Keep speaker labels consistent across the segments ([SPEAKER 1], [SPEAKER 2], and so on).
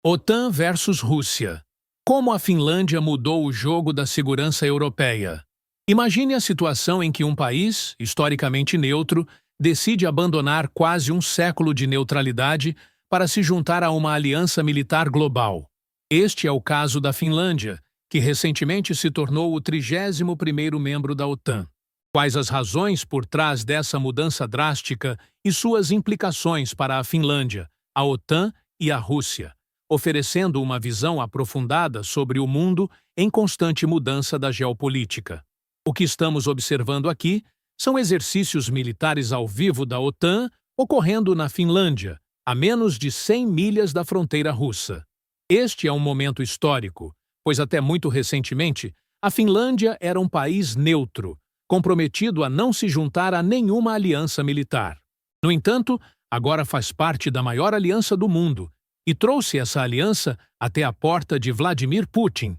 [SPEAKER 1] OTAN versus Rússia. Como a Finlândia mudou o jogo da segurança europeia? Imagine a situação em que um país, historicamente neutro, decide abandonar quase um século de neutralidade para se juntar a uma aliança militar global. Este é o caso da Finlândia, que recentemente se tornou o 31º membro da OTAN. Quais as razões por trás dessa mudança drástica e suas implicações para a Finlândia, a OTAN e a Rússia, oferecendo uma visão aprofundada sobre o mundo em constante mudança da geopolítica. O que estamos observando aqui são exercícios militares ao vivo da OTAN ocorrendo na Finlândia, a menos de 100 milhas da fronteira russa. Este é um momento histórico, pois até muito recentemente a Finlândia era um país neutro, comprometido a não se juntar a nenhuma aliança militar. No entanto, agora faz parte da maior aliança do mundo e trouxe essa aliança até a porta de Vladimir Putin.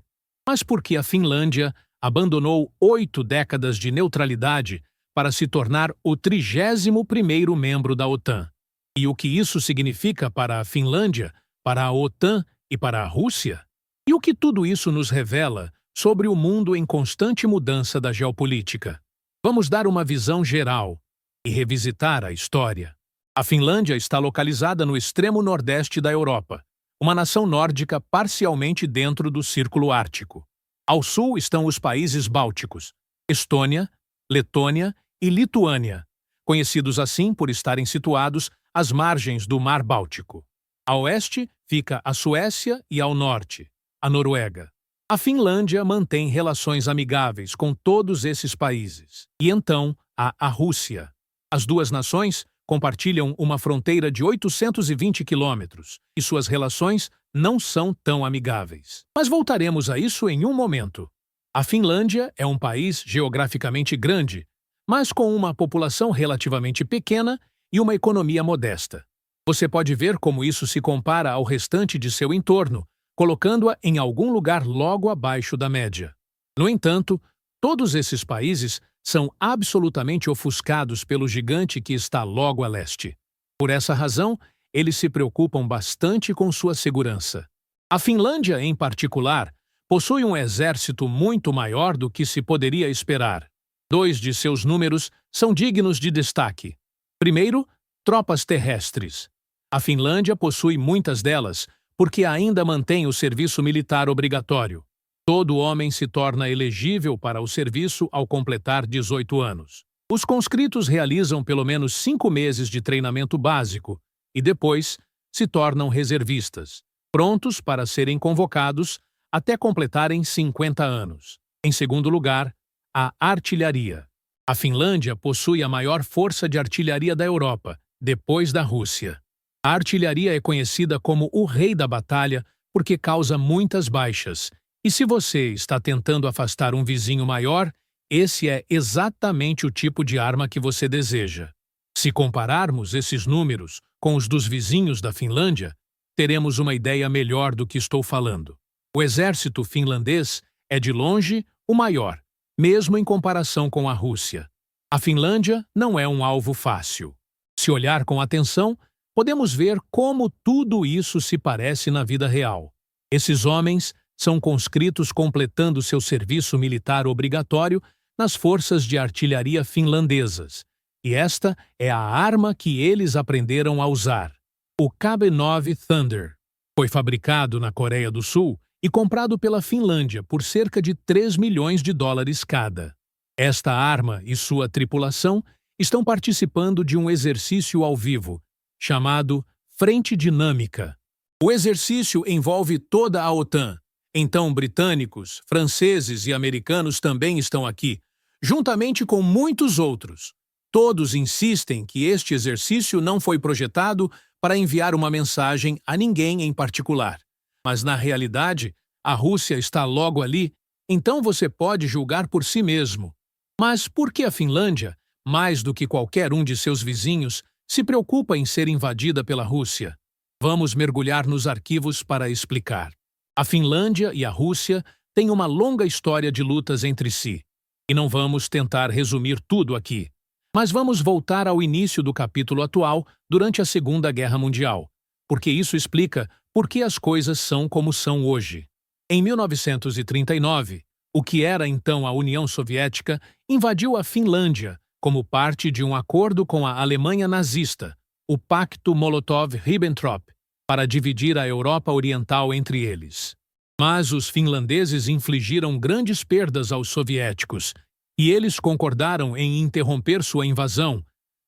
[SPEAKER 1] Mas por que a Finlândia abandonou 8 décadas de neutralidade para se tornar o 31º membro da OTAN? E o que isso significa para a Finlândia, para a OTAN e para a Rússia? E o que tudo isso nos revela sobre o mundo em constante mudança da geopolítica? Vamos dar uma visão geral e revisitar a história. A Finlândia está localizada no extremo nordeste da Europa, uma nação nórdica parcialmente dentro do Círculo Ártico. Ao sul estão os países bálticos, Estônia, Letônia e Lituânia, conhecidos assim por estarem situados às margens do Mar Báltico. A oeste fica a Suécia e ao norte, a Noruega. A Finlândia mantém relações amigáveis com todos esses países. E então, há a Rússia. As duas nações compartilham uma fronteira de 820 quilômetros e suas relações não são tão amigáveis. Mas voltaremos a isso em um momento. A Finlândia é um país geograficamente grande, mas com uma população relativamente pequena e uma economia modesta. Você pode ver como isso se compara ao restante de seu entorno, colocando-a em algum lugar logo abaixo da média. No entanto, todos esses países são absolutamente ofuscados pelo gigante que está logo a leste. Por essa razão, eles se preocupam bastante com sua segurança. A Finlândia, em particular, possui um exército muito maior do que se poderia esperar. 2 de seus números são dignos de destaque. Primeiro, tropas terrestres. A Finlândia possui muitas delas, porque ainda mantém o serviço militar obrigatório. Todo homem se torna elegível para o serviço ao completar 18 anos. Os conscritos realizam pelo menos 5 meses de treinamento básico e depois se tornam reservistas, prontos para serem convocados até completarem 50 anos. Em segundo lugar, a artilharia. A Finlândia possui a maior força de artilharia da Europa, depois da Rússia. A artilharia é conhecida como o rei da batalha porque causa muitas baixas. E se você está tentando afastar um vizinho maior, esse é exatamente o tipo de arma que você deseja. Se compararmos esses números com os dos vizinhos da Finlândia, teremos uma ideia melhor do que estou falando. O exército finlandês é de longe o maior, mesmo em comparação com a Rússia. A Finlândia não é um alvo fácil. Se olhar com atenção, podemos ver como tudo isso se parece na vida real. Esses homens são conscritos completando seu serviço militar obrigatório nas forças de artilharia finlandesas, e esta é a arma que eles aprenderam a usar. O KB-9 Thunder foi fabricado na Coreia do Sul e comprado pela Finlândia por cerca de 3 milhões de dólares cada. Esta arma e sua tripulação estão participando de um exercício ao vivo, chamado Frente Dinâmica. O exercício envolve toda a OTAN. Então, britânicos, franceses e americanos também estão aqui, juntamente com muitos outros. Todos insistem que este exercício não foi projetado para enviar uma mensagem a ninguém em particular. Mas, na realidade, a Rússia está logo ali, então você pode julgar por si mesmo. Mas por que a Finlândia, mais do que qualquer um de seus vizinhos, se preocupa em ser invadida pela Rússia? Vamos mergulhar nos arquivos para explicar. A Finlândia e a Rússia têm uma longa história de lutas entre si, e não vamos tentar resumir tudo aqui. Mas vamos voltar ao início do capítulo atual, durante a Segunda Guerra Mundial, porque isso explica por que as coisas são como são hoje. Em 1939, o que era então a União Soviética invadiu a Finlândia como parte de um acordo com a Alemanha nazista, o Pacto Molotov-Ribbentrop, para dividir a Europa Oriental entre eles. Mas os finlandeses infligiram grandes perdas aos soviéticos, e eles concordaram em interromper sua invasão,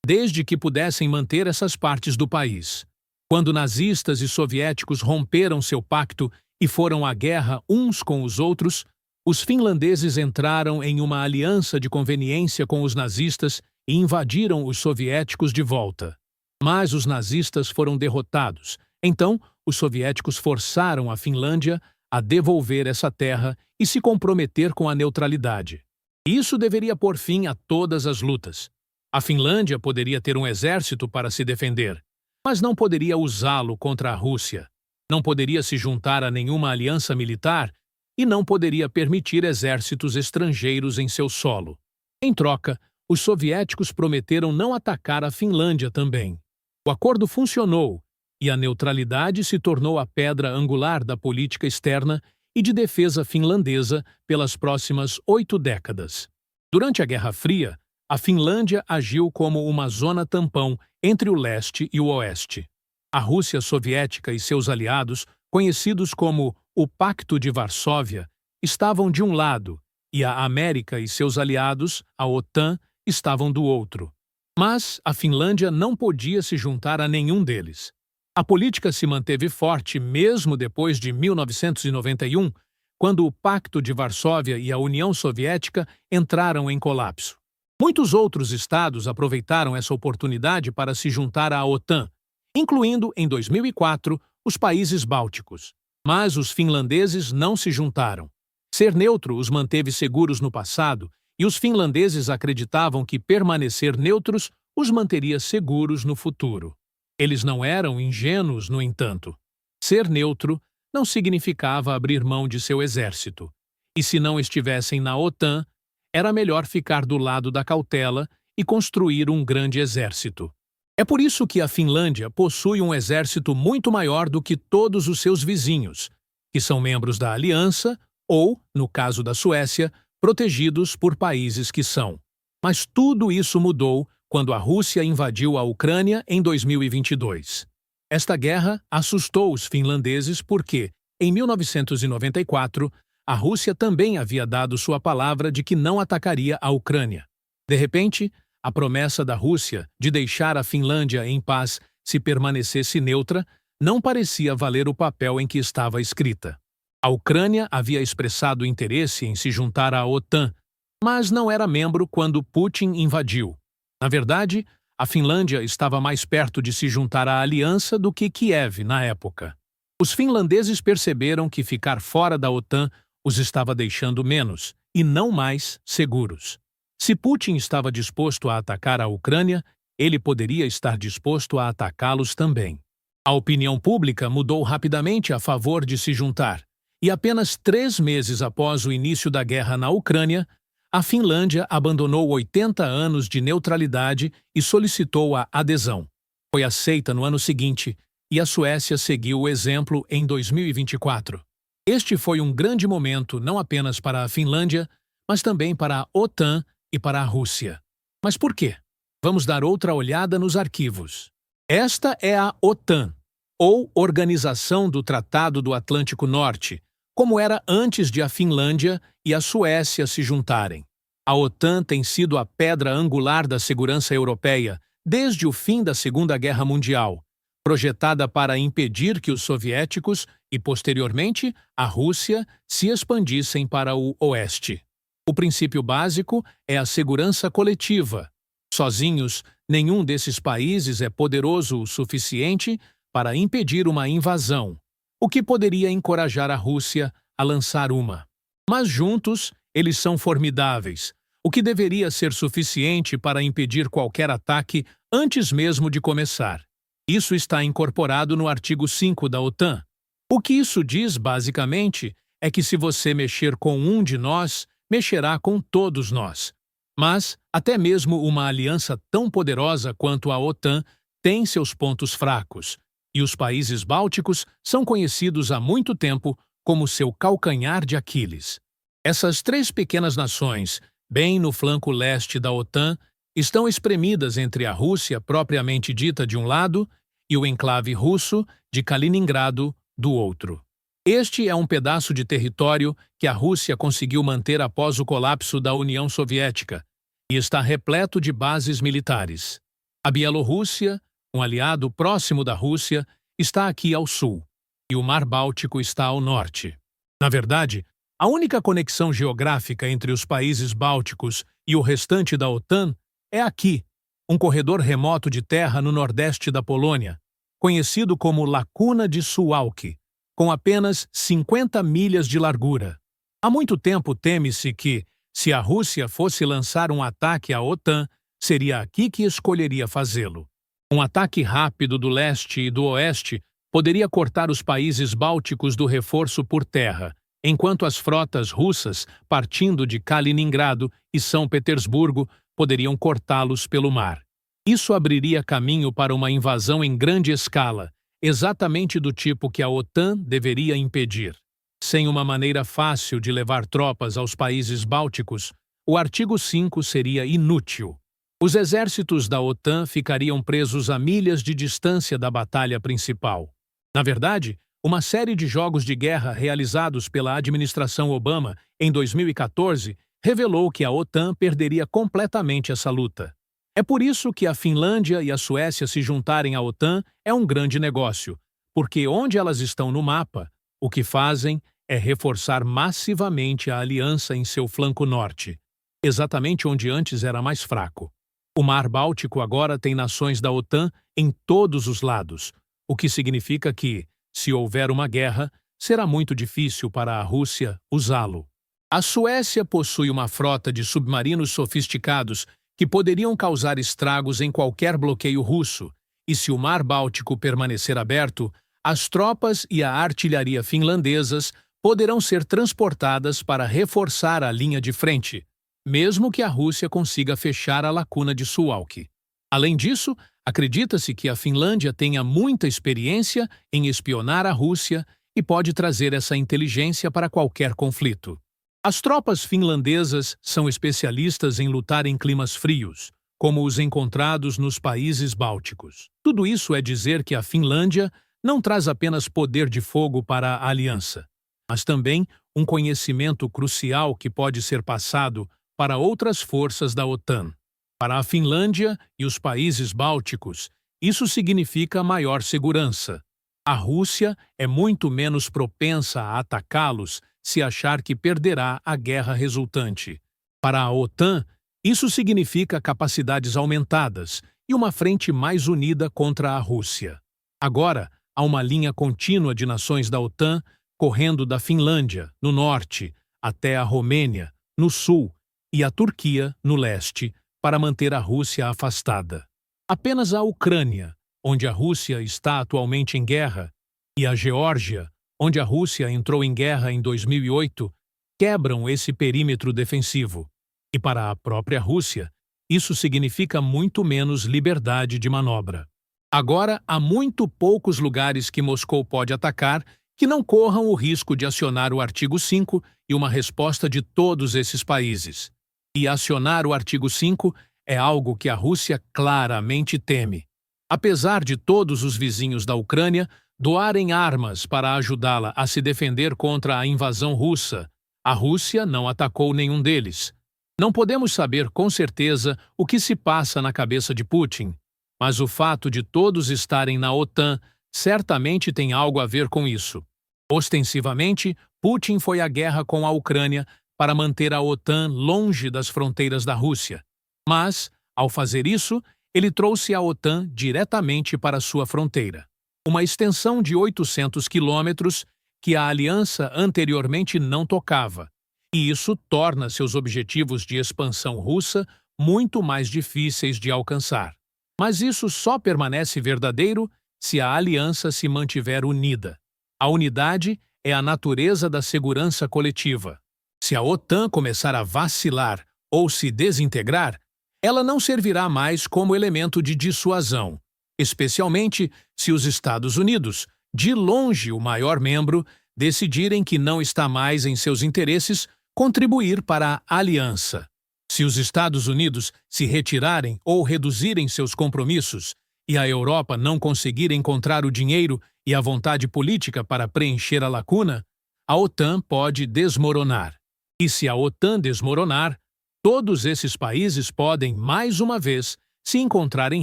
[SPEAKER 1] desde que pudessem manter essas partes do país. Quando nazistas e soviéticos romperam seu pacto e foram à guerra uns com os outros, os finlandeses entraram em uma aliança de conveniência com os nazistas e invadiram os soviéticos de volta. Mas os nazistas foram derrotados. Então, os soviéticos forçaram a Finlândia a devolver essa terra e se comprometer com a neutralidade. Isso deveria pôr fim a todas as lutas. A Finlândia poderia ter um exército para se defender, mas não poderia usá-lo contra a Rússia. Não poderia se juntar a nenhuma aliança militar e não poderia permitir exércitos estrangeiros em seu solo. Em troca, os soviéticos prometeram não atacar a Finlândia também. O acordo funcionou e a neutralidade se tornou a pedra angular da política externa e de defesa finlandesa pelas próximas 8 décadas. Durante a Guerra Fria, a Finlândia agiu como uma zona tampão entre o leste e o oeste. A Rússia soviética e seus aliados, conhecidos como o Pacto de Varsóvia, estavam de um lado e a América e seus aliados, a OTAN, estavam do outro. Mas a Finlândia não podia se juntar a nenhum deles. A política se manteve forte mesmo depois de 1991, quando o Pacto de Varsóvia e a União Soviética entraram em colapso. Muitos outros estados aproveitaram essa oportunidade para se juntar à OTAN, incluindo, em 2004, os países bálticos. Mas os finlandeses não se juntaram. Ser neutro os manteve seguros no passado, e os finlandeses acreditavam que permanecer neutros os manteria seguros no futuro. Eles não eram ingênuos, no entanto. Ser neutro não significava abrir mão de seu exército. E se não estivessem na OTAN, era melhor ficar do lado da cautela e construir um grande exército. É por isso que a Finlândia possui um exército muito maior do que todos os seus vizinhos, que são membros da aliança ou, no caso da Suécia, protegidos por países que são. Mas tudo isso mudou quando a Rússia invadiu a Ucrânia em 2022. Esta guerra assustou os finlandeses porque, em 1994, a Rússia também havia dado sua palavra de que não atacaria a Ucrânia. De repente, a promessa da Rússia de deixar a Finlândia em paz se permanecesse neutra não parecia valer o papel em que estava escrita. A Ucrânia havia expressado interesse em se juntar à OTAN, mas não era membro quando Putin invadiu. Na verdade, a Finlândia estava mais perto de se juntar à aliança do que Kiev na época. Os finlandeses perceberam que ficar fora da OTAN os estava deixando menos, e não mais, seguros. Se Putin estava disposto a atacar a Ucrânia, ele poderia estar disposto a atacá-los também. A opinião pública mudou rapidamente a favor de se juntar, e apenas 3 meses após o início da guerra na Ucrânia, a Finlândia abandonou 80 anos de neutralidade e solicitou a adesão. Foi aceita no ano seguinte, e a Suécia seguiu o exemplo em 2024. Este foi um grande momento não apenas para a Finlândia, mas também para a OTAN e para a Rússia. Mas por quê? Vamos dar outra olhada nos arquivos. Esta é a OTAN, ou Organização do Tratado do Atlântico Norte, como era antes de a Finlândia e a Suécia se juntarem. A OTAN tem sido a pedra angular da segurança europeia desde o fim da Segunda Guerra Mundial, projetada para impedir que os soviéticos e, posteriormente, a Rússia se expandissem para o oeste. O princípio básico é a segurança coletiva. Sozinhos, nenhum desses países é poderoso o suficiente para impedir uma invasão, o que poderia encorajar a Rússia a lançar uma. Mas juntos, eles são formidáveis, o que deveria ser suficiente para impedir qualquer ataque antes mesmo de começar. Isso está incorporado no artigo 5 da OTAN. O que isso diz, basicamente, é que se você mexer com um de nós, mexerá com todos nós. Mas, até mesmo uma aliança tão poderosa quanto a OTAN tem seus pontos fracos. e os países bálticos são conhecidos há muito tempo como seu calcanhar de Aquiles. Essas três pequenas nações, bem no flanco leste da OTAN, estão espremidas entre a Rússia propriamente dita de um lado e o enclave russo de Kaliningrado do outro. Este é um pedaço de território que a Rússia conseguiu manter após o colapso da União Soviética e está repleto de bases militares. A Bielorrússia, um aliado próximo da Rússia, está aqui ao sul, e o Mar Báltico está ao norte. Na verdade, a única conexão geográfica entre os países bálticos e o restante da OTAN é aqui, um corredor remoto de terra no nordeste da Polônia, conhecido como Lacuna de Suwałki, com apenas 50 milhas de largura. Há muito tempo teme-se que, se a Rússia fosse lançar um ataque à OTAN, seria aqui que escolheria fazê-lo. Um ataque rápido do leste e do oeste poderia cortar os países bálticos do reforço por terra, enquanto as frotas russas, partindo de Kaliningrado e São Petersburgo, poderiam cortá-los pelo mar. Isso abriria caminho para uma invasão em grande escala, exatamente do tipo que a OTAN deveria impedir. Sem uma maneira fácil de levar tropas aos países bálticos, o artigo 5 seria inútil. Os exércitos da OTAN ficariam presos a milhas de distância da batalha principal. Na verdade, uma série de jogos de guerra realizados pela administração Obama em 2014 revelou que a OTAN perderia completamente essa luta. É por isso que a Finlândia e a Suécia se juntarem à OTAN é um grande negócio, porque onde elas estão no mapa, o que fazem é reforçar massivamente a aliança em seu flanco norte, exatamente onde antes era mais fraco. O Mar Báltico agora tem nações da OTAN em todos os lados, o que significa que, se houver uma guerra, será muito difícil para a Rússia usá-lo. A Suécia possui uma frota de submarinos sofisticados que poderiam causar estragos em qualquer bloqueio russo, e se o Mar Báltico permanecer aberto, as tropas e a artilharia finlandesas poderão ser transportadas para reforçar a linha de frente, mesmo que a Rússia consiga fechar a Lacuna de Suwałki. Além disso, acredita-se que a Finlândia tenha muita experiência em espionar a Rússia e pode trazer essa inteligência para qualquer conflito. As tropas finlandesas são especialistas em lutar em climas frios, como os encontrados nos países bálticos. Tudo isso é dizer que a Finlândia não traz apenas poder de fogo para a aliança, mas também um conhecimento crucial que pode ser passado para outras forças da OTAN. Para a Finlândia e os países bálticos, isso significa maior segurança. A Rússia é muito menos propensa a atacá-los se achar que perderá a guerra resultante. Para a OTAN, isso significa capacidades aumentadas e uma frente mais unida contra a Rússia. Agora, há uma linha contínua de nações da OTAN correndo da Finlândia, no norte, até a Romênia, no sul, e a Turquia, no leste, para manter a Rússia afastada. Apenas a Ucrânia, onde a Rússia está atualmente em guerra, e a Geórgia, onde a Rússia entrou em guerra em 2008, quebram esse perímetro defensivo. E para a própria Rússia, isso significa muito menos liberdade de manobra. Agora, há muito poucos lugares que Moscou pode atacar que não corram o risco de acionar o artigo 5 e uma resposta de todos esses países. E acionar o artigo 5 é algo que a Rússia claramente teme. Apesar de todos os vizinhos da Ucrânia doarem armas para ajudá-la a se defender contra a invasão russa, a Rússia não atacou nenhum deles. Não podemos saber com certeza o que se passa na cabeça de Putin, mas o fato de todos estarem na OTAN certamente tem algo a ver com isso. Ostensivamente, Putin foi à guerra com a Ucrânia para manter a OTAN longe das fronteiras da Rússia. Mas, ao fazer isso, ele trouxe a OTAN diretamente para sua fronteira. Uma extensão de 800 quilômetros que a aliança anteriormente não tocava, e isso torna seus objetivos de expansão russa muito mais difíceis de alcançar. Mas isso só permanece verdadeiro se a aliança se mantiver unida. A unidade é a natureza da segurança coletiva. Se a OTAN começar a vacilar ou se desintegrar, ela não servirá mais como elemento de dissuasão, especialmente se os Estados Unidos, de longe o maior membro, decidirem que não está mais em seus interesses contribuir para a aliança. Se os Estados Unidos se retirarem ou reduzirem seus compromissos e a Europa não conseguir encontrar o dinheiro e a vontade política para preencher a lacuna, a OTAN pode desmoronar. E se a OTAN desmoronar, todos esses países podem, mais uma vez, se encontrar em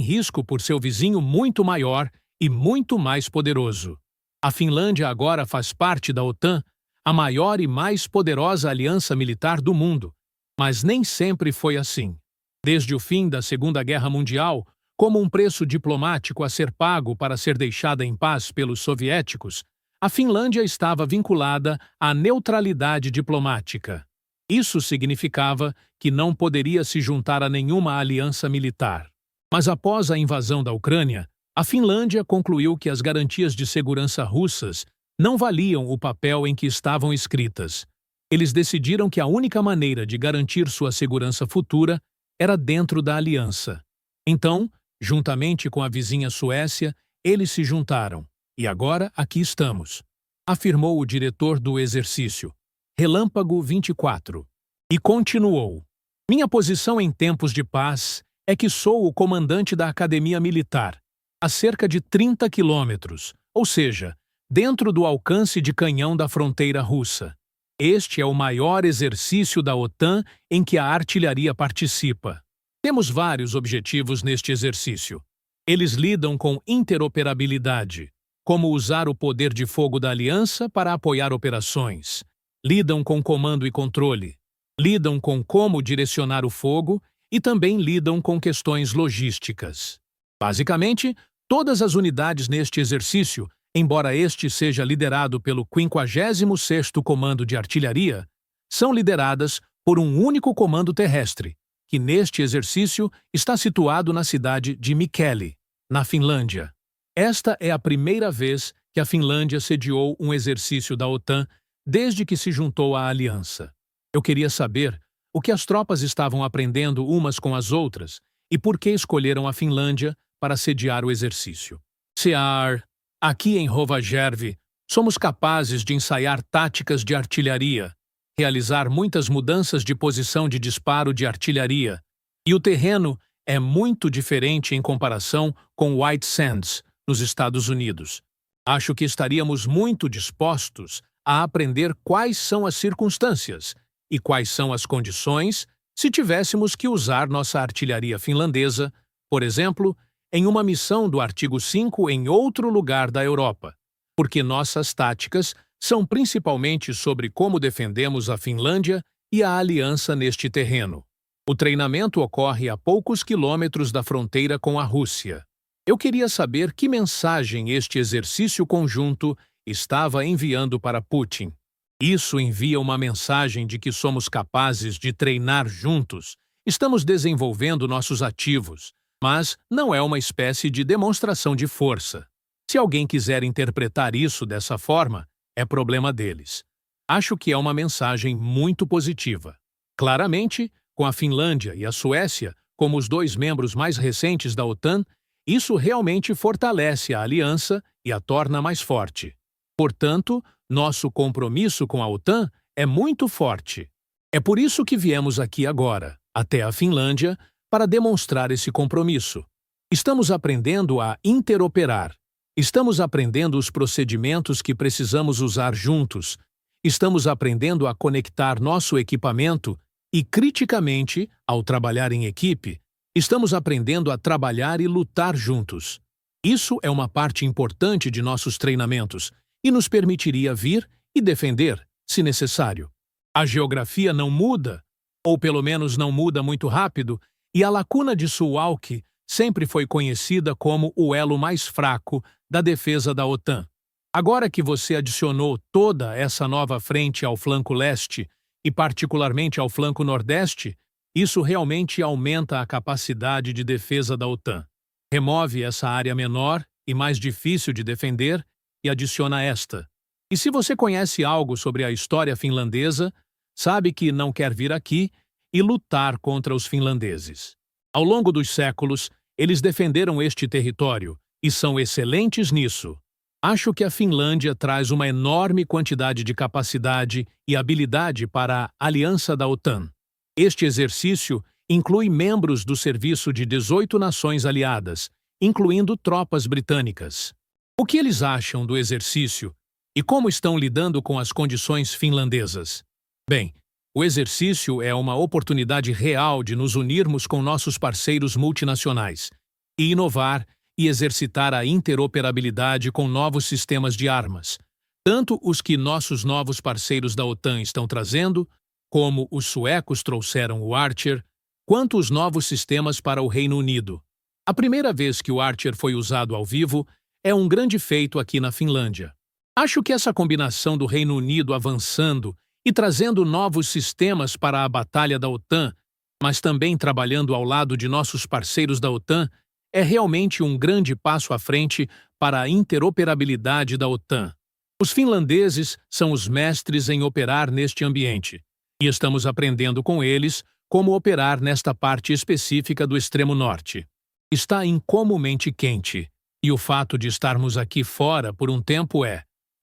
[SPEAKER 1] risco por seu vizinho muito maior e muito mais poderoso. A Finlândia agora faz parte da OTAN, a maior e mais poderosa aliança militar do mundo. Mas nem sempre foi assim. Desde o fim da Segunda Guerra Mundial, como um preço diplomático a ser pago para ser deixada em paz pelos soviéticos, a Finlândia estava vinculada à neutralidade diplomática. Isso significava que não poderia se juntar a nenhuma aliança militar. Mas após a invasão da Ucrânia, a Finlândia concluiu que as garantias de segurança russas não valiam o papel em que estavam escritas. Eles decidiram que a única maneira de garantir sua segurança futura era dentro da aliança. Então, juntamente com a vizinha Suécia, eles se juntaram. E agora aqui estamos, afirmou o diretor do exercício, Relâmpago 24. E continuou: minha posição em tempos de paz é que sou o comandante da Academia Militar, a cerca de 30 quilômetros, ou seja, dentro do alcance de canhão da fronteira russa. Este é o maior exercício da OTAN em que a artilharia participa. Temos vários objetivos neste exercício. Eles lidam com interoperabilidade, como usar o poder de fogo da aliança para apoiar operações. Lidam com comando e controle. Lidam com como direcionar o fogo e também lidam com questões logísticas. Basicamente, todas as unidades neste exercício, embora este seja liderado pelo 56º Comando de Artilharia, são lideradas por um único comando terrestre, que neste exercício está situado na cidade de Mikkeli, na Finlândia. Esta é a primeira vez que a Finlândia sediou um exercício da OTAN desde que se juntou à aliança. Eu queria saber o que as tropas estavam aprendendo umas com as outras e por que escolheram a Finlândia para sediar o exercício. Sear, aqui em Rovajärvi, somos capazes de ensaiar táticas de artilharia, realizar muitas mudanças de posição de disparo de artilharia, e o terreno é muito diferente em comparação com White Sands, nos Estados Unidos. Acho que estaríamos muito dispostos a aprender quais são as circunstâncias e quais são as condições se tivéssemos que usar nossa artilharia finlandesa, por exemplo, em uma missão do artigo 5 em outro lugar da Europa, porque nossas táticas são principalmente sobre como defendemos a Finlândia e a aliança neste terreno. O treinamento ocorre a poucos quilômetros da fronteira com a Rússia. Eu queria saber que mensagem este exercício conjunto estava enviando para Putin. Isso envia uma mensagem de que somos capazes de treinar juntos, estamos desenvolvendo nossos ativos, mas não é uma espécie de demonstração de força. Se alguém quiser interpretar isso dessa forma, é problema deles. Acho que é uma mensagem muito positiva. Claramente, com a Finlândia e a Suécia como os dois membros mais recentes da OTAN, isso realmente fortalece a aliança e a torna mais forte. Portanto, nosso compromisso com a OTAN é muito forte. É por isso que viemos aqui agora, até a Finlândia, para demonstrar esse compromisso. Estamos aprendendo a interoperar. Estamos aprendendo os procedimentos que precisamos usar juntos. Estamos aprendendo a conectar nosso equipamento e, criticamente, ao trabalhar em equipe, estamos aprendendo a trabalhar e lutar juntos. Isso é uma parte importante de nossos treinamentos e nos permitiria vir e defender, se necessário. A geografia não muda, ou pelo menos não muda muito rápido, e a lacuna de Suwałki sempre foi conhecida como o elo mais fraco da defesa da OTAN. Agora que você adicionou toda essa nova frente ao flanco leste e particularmente ao flanco nordeste, isso realmente aumenta a capacidade de defesa da OTAN. Remove essa área menor e mais difícil de defender e adiciona esta. E se você conhece algo sobre a história finlandesa, sabe que não quer vir aqui e lutar contra os finlandeses. Ao longo dos séculos, eles defenderam este território e são excelentes nisso. Acho que a Finlândia traz uma enorme quantidade de capacidade e habilidade para a aliança da OTAN. Este exercício inclui membros do serviço de 18 nações aliadas, incluindo tropas britânicas. O que eles acham do exercício e como estão lidando com as condições finlandesas? Bem, o exercício é uma oportunidade real de nos unirmos com nossos parceiros multinacionais e inovar e exercitar a interoperabilidade com novos sistemas de armas, tanto os que nossos novos parceiros da OTAN estão trazendo, como os suecos trouxeram o Archer, quanto os novos sistemas para o Reino Unido. A primeira vez que o Archer foi usado ao vivo é um grande feito aqui na Finlândia. Acho que essa combinação do Reino Unido avançando e trazendo novos sistemas para a batalha da OTAN, mas também trabalhando ao lado de nossos parceiros da OTAN, é realmente um grande passo à frente para a interoperabilidade da OTAN. Os finlandeses são os mestres em operar neste ambiente, e estamos aprendendo com eles como operar nesta parte específica do extremo norte. Está incomumente quente, e o fato de estarmos aqui fora por um tempo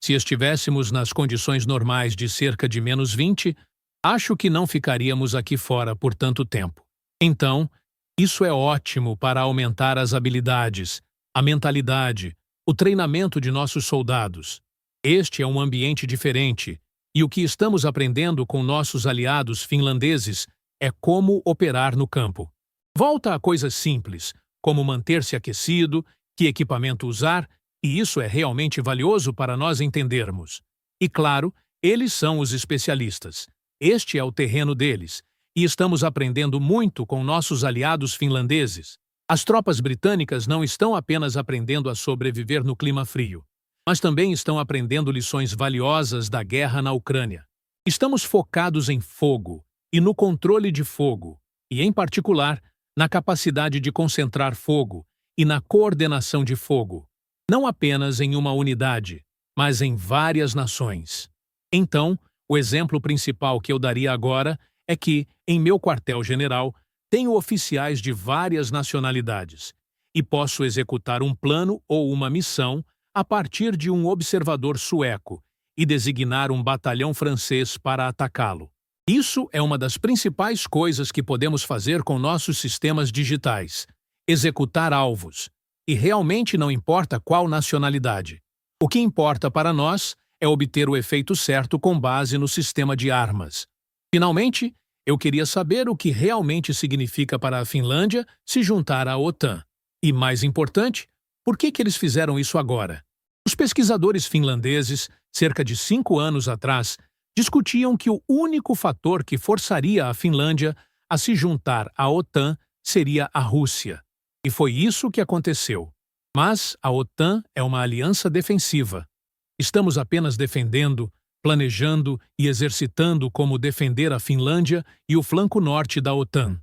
[SPEAKER 1] se estivéssemos nas condições normais de cerca de -20, acho que não ficaríamos aqui fora por tanto tempo. Então, isso é ótimo para aumentar as habilidades, a mentalidade, o treinamento de nossos soldados. Este é um ambiente diferente, e o que estamos aprendendo com nossos aliados finlandeses é como operar no campo. Volta a coisas simples, como manter-se aquecido, que equipamento usar, e isso é realmente valioso para nós entendermos. E claro, eles são os especialistas. Este é o terreno deles, e estamos aprendendo muito com nossos aliados finlandeses. As tropas britânicas não estão apenas aprendendo a sobreviver no clima frio, mas também estão aprendendo lições valiosas da guerra na Ucrânia. Estamos focados em fogo e no controle de fogo, e em particular, na capacidade de concentrar fogo e na coordenação de fogo, não apenas em uma unidade, mas em várias nações. Então, o exemplo principal que eu daria agora é que, em meu quartel-general, tenho oficiais de várias nacionalidades e posso executar um plano ou uma missão a partir de um observador sueco e designar um batalhão francês para atacá-lo. Isso é uma das principais coisas que podemos fazer com nossos sistemas digitais: executar alvos. E realmente não importa qual nacionalidade. O que importa para nós é obter o efeito certo com base no sistema de armas. Finalmente, eu queria saber o que realmente significa para a Finlândia se juntar à OTAN. E, mais importante, por que eles fizeram isso agora? Os pesquisadores finlandeses, cerca de 5 anos atrás, discutiam que o único fator que forçaria a Finlândia a se juntar à OTAN seria a Rússia. E foi isso que aconteceu. Mas a OTAN é uma aliança defensiva. Estamos apenas defendendo, planejando e exercitando como defender a Finlândia e o flanco norte da OTAN.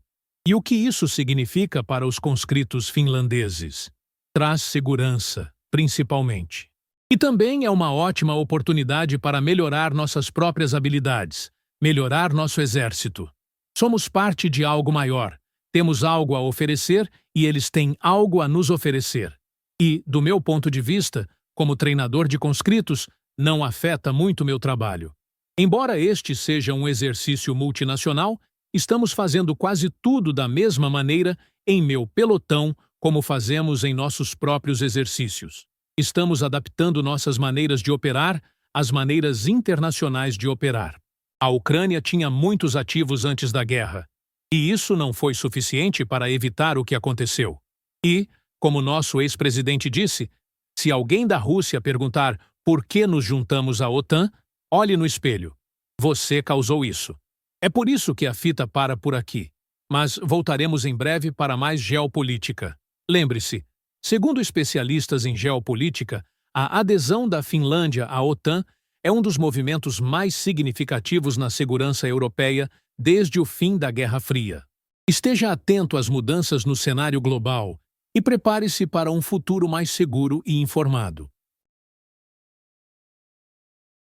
[SPEAKER 1] E o que isso significa para os conscritos finlandeses? Traz segurança, principalmente. E também é uma ótima oportunidade para melhorar nossas próprias habilidades, melhorar nosso exército. Somos parte de algo maior, temos algo a oferecer e eles têm algo a nos oferecer. E, do meu ponto de vista, como treinador de conscritos, não afeta muito meu trabalho. Embora este seja um exercício multinacional, estamos fazendo quase tudo da mesma maneira em meu pelotão, como fazemos em nossos próprios exercícios. Estamos adaptando nossas maneiras de operar às maneiras internacionais de operar. A Ucrânia tinha muitos ativos antes da guerra, e isso não foi suficiente para evitar o que aconteceu. E, como nosso ex-presidente disse, se alguém da Rússia perguntar por que nos juntamos à OTAN, olhe no espelho. Você causou isso. É por isso que a fita para por aqui. Mas voltaremos em breve para mais geopolítica. Lembre-se, segundo especialistas em geopolítica, a adesão da Finlândia à OTAN é um dos movimentos mais significativos na segurança europeia desde o fim da Guerra Fria. Esteja atento às mudanças no cenário global e prepare-se para um futuro mais seguro e informado.